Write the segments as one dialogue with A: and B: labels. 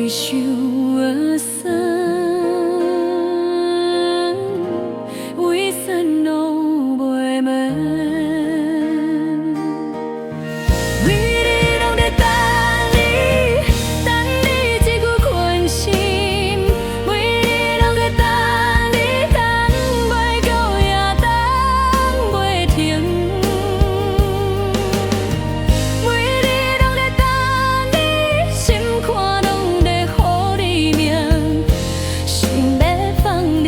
A: 为想而酸，为酸拢袂眠。每日拢在等你，等你一句关心，每日拢在等你，等袂到也等袂停。每日拢在等你，心肝拢在乎你命，想要放你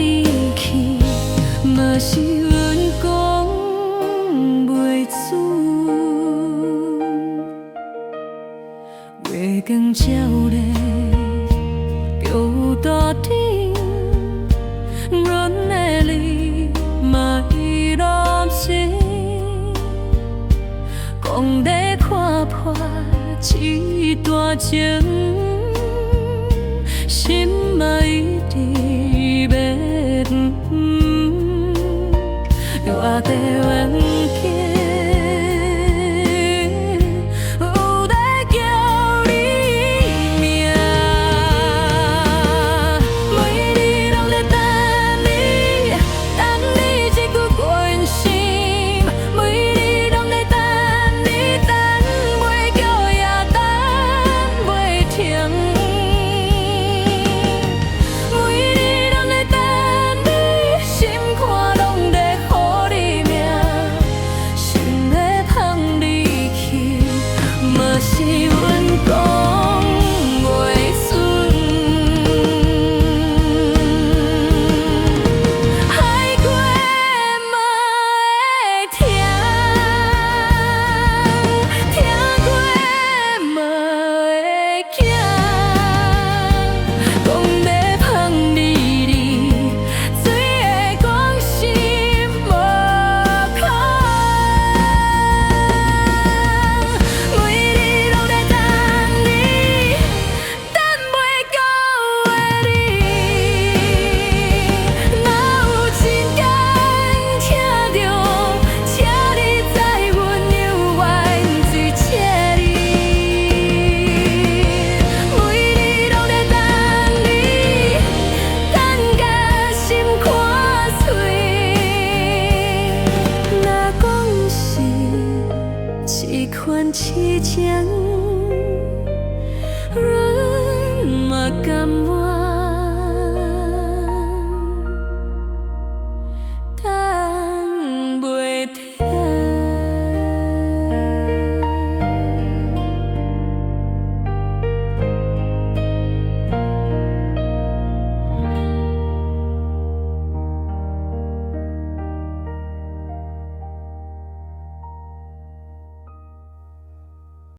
A: 去，嘛是阮讲袂准。月光照咧表大顶，阮的你嘛已落情，讲要看破一段情，心嘛一直要我在冤家。款痴情，阮嘛甘愿。